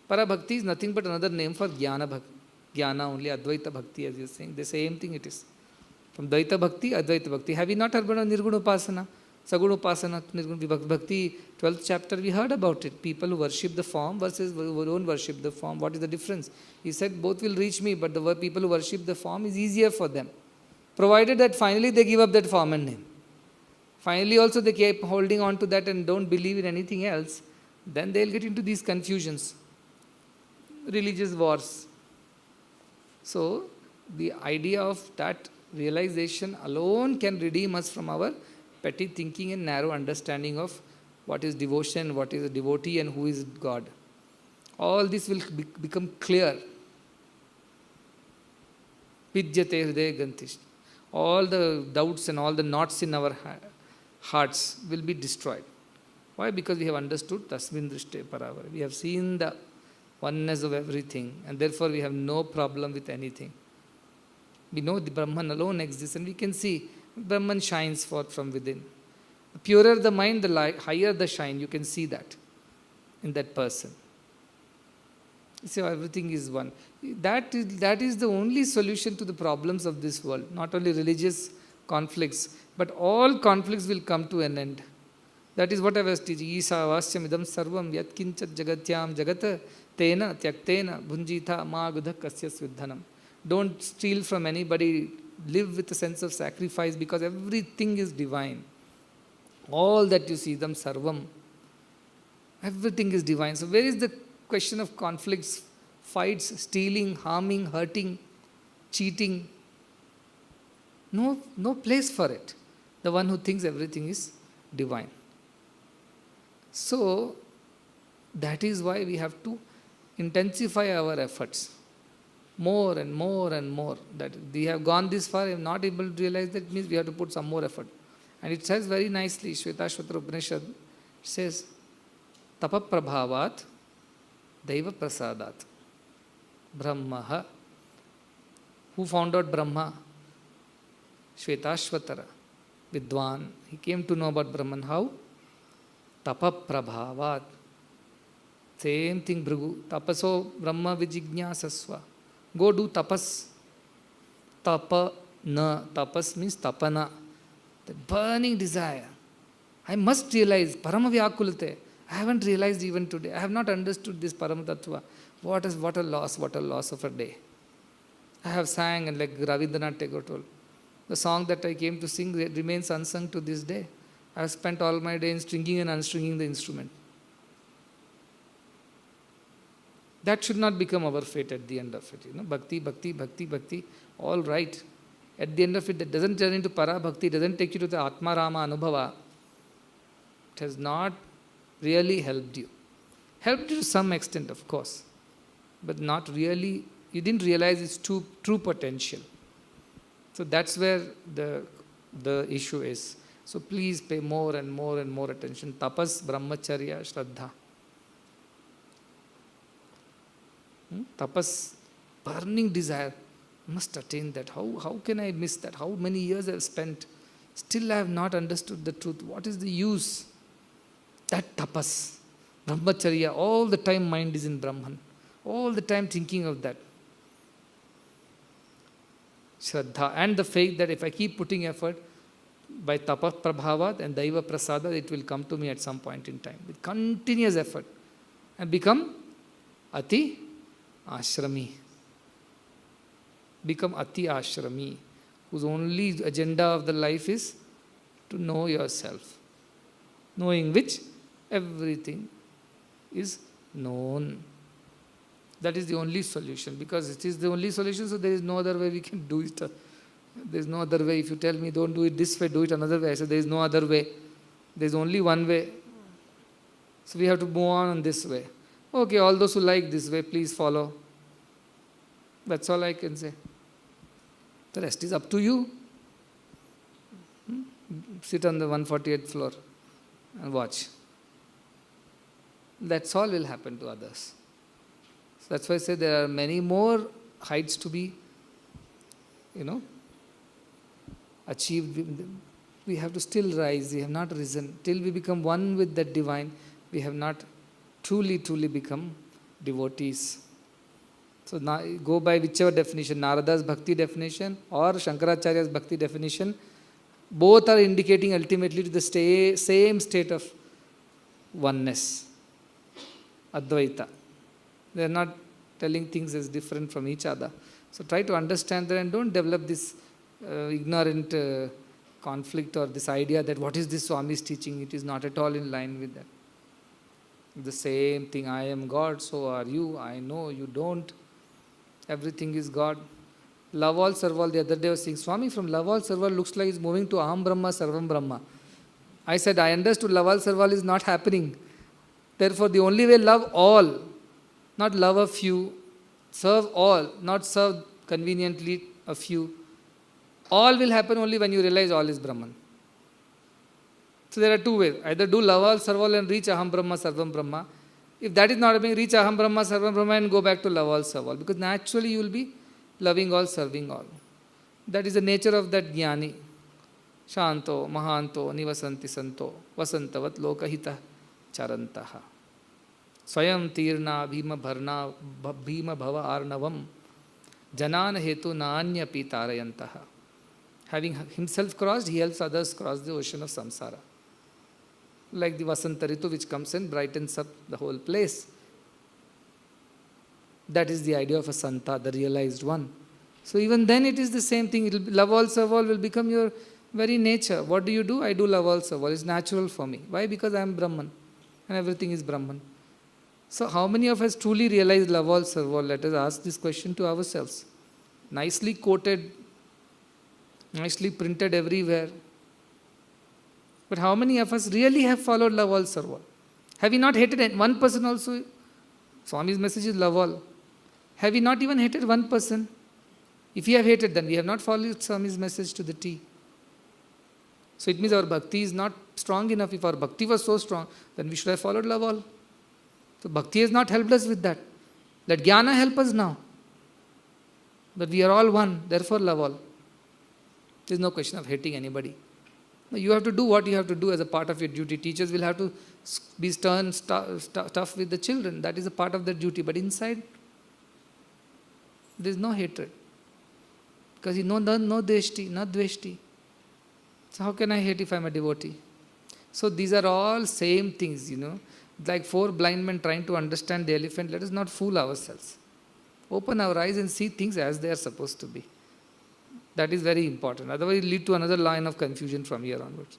Parabhakti is nothing but another name for jnana bhakti. Jnana only, Advaita Bhakti as you are saying. The same thing it is. From Dvaita Bhakti, Advaita Bhakti. Have we not heard about Nirguna Upasana? Saguna Upasana, Nirguna Bhakti, 12th chapter, we heard about it. People who worship the form versus who don't worship the form. What is the difference? He said both will reach me, but the people who worship the form is easier for them. Provided that finally they give up that form and name. Finally also they keep holding on to that and don't believe in anything else. Then they'll get into these confusions. Religious wars. So, the idea of that realization alone can redeem us from our petty thinking and narrow understanding of what is devotion, what is a devotee and who is God. All this will become clear. Vidyate hridaya gantish. All the doubts and all the knots in our hearts will be destroyed. Why? Because we have understood Tasmin Drishte Paravar. We have seen the oneness of everything and therefore we have no problem with anything. We know the Brahman alone exists and we can see Brahman shines forth from within. The purer the mind, the higher the shine. You can see that in that person. So everything is one. That is the only solution to the problems of this world. Not only religious conflicts, but all conflicts will come to an end. That is what I was teaching. Isa vasyam idam sarvam yat kinchat jagatyam jagata tena tyaktena bhunjitha ma gudha kasya sviddhanam. Don't steal from anybody. Live with a sense of sacrifice because everything is divine. All that you see, them sarvam, everything is divine. So where is the question of conflicts, fights, stealing, harming, hurting, cheating? No place for it. The one who thinks everything is divine. So that is why we have to intensify our efforts. More and more and more. That we have gone this far, we are not able to realize that means we have to put some more effort. And it says very nicely, Shvetashvatara Upanishad says, tapaprabhavat daiva prasadat. Brahma. Who found out Brahma? Shvetashvatara, Vidwan. He came to know about Brahman. How? Tapaprabhavat. Same thing, Bhrigu. Tapaso Brahma vijijñāsasva. Go do tapas. Tapana. Tapas means tapana. The burning desire. I must realize Paramavyakulate. I haven't realized even today. I have not understood this Paramatattva. What a loss of a day. I have sang, and like Rabindranath Tagore told, the song that I came to sing remains unsung to this day. I have spent all my day in stringing and unstringing the instrument. That should not become our fate at the end of it. Bhakti, bhakti, bhakti, bhakti, all right. At the end of it, that doesn't turn into para bhakti, doesn't take you to the Atma Rama Anubhava. It has not really helped you. Helped you to some extent, of course, but not really. You didn't realize its true potential. So that's where the issue is. So please pay more and more and more attention. Tapas, brahmacharya, shraddha. Tapas, burning desire, must attain that. How can I miss that? How many years I have spent? Still I have not understood the truth. What is the use? That tapas, brahmacharya, all the time mind is in Brahman. All the time thinking of that. Shraddha, and the faith that if I keep putting effort, by tapas prabhavat and daiva prasada, it will come to me at some point in time. With continuous effort. And become ati ashrami. Become ati ashrami, whose only agenda of the life is to know yourself. Knowing which everything is known. That is the only solution, because it is the only solution, so there is no other way we can do it. There is no other way. If you tell me don't do it this way, do it another way, I say there is no other way. There is only one way. So we have to move on this way. Okay, all those who like this way, please follow. That's all I can say. The rest is up to you. Sit on the 148th floor and watch. That's all will happen to others. So that's why I say there are many more heights to be, achieved. We have to still rise. We have not risen. Till we become one with that divine, we have not truly become devotees. So now go by whichever definition, Narada's bhakti definition or Shankaracharya's bhakti definition. Both are indicating ultimately to the same state of oneness, Advaita. They are not telling things as different from each other. So try to understand that and don't develop this ignorant conflict or this idea that what is this Swami's teaching. It is not at all in line with that. The same thing, I am God, so are you. I know, you don't. Everything is God. Love all, serve all. The other day I was saying, Swami, from love all, serve all looks like it's moving to Aham Brahma, Sarvam Brahma. I said, I understood love all, serve all is not happening. Therefore, the only way, love all, not love a few, serve all, not serve conveniently a few. All will happen only when you realize all is Brahman. So there are two ways. Either do love all, serve all and reach Aham Brahma, Sarvam Brahma. If that is not happening, reach Aham Brahma, Sarvam Brahma and go back to love all, serve all. Because naturally you will be loving all, serving all. That is the nature of that jnani. Shanto, Mahanto, Nivasanti Santo, Vasantavat Lokahita Charantaha. Swayam Tirna Bhima Bharna Bhima Bhava Arnavam Janan Hetu Naanya Pitarayantaha. Having himself crossed, he helps others cross the ocean of samsara. Like the Vasanta Ritu which comes and brightens up the whole place. That is the idea of a Santa, the realized one. So even then it is the same thing. Love all, serve all will become your very nature. What do? I do love all, serve all. It's natural for me. Why? Because I am Brahman and everything is Brahman. So how many of us truly realize love all, serve all? Let us ask this question to ourselves. Nicely quoted, nicely printed everywhere. But how many of us really have followed love all, serve all? Have we not hated one person also? Swami's message is love all. Have we not even hated one person? If we have hated, then we have not followed Swami's message to the T. So it means our bhakti is not strong enough. If our bhakti was so strong, then we should have followed love all. So bhakti has not helped us with that. Let jnana help us now. But we are all one, therefore love all. There is no question of hating anybody. You have to do what you have to do as a part of your duty. Teachers will have to be stern, tough with the children. That is a part of their duty. But inside, there is no hatred. Because no deshti, no dveshti. So how can I hate if I am a devotee? So these are all same things, Like 4 blind men trying to understand the elephant. Let us not fool ourselves. Open our eyes and see things as they are supposed to be. That is very important. Otherwise, it will lead to another line of confusion from here onwards.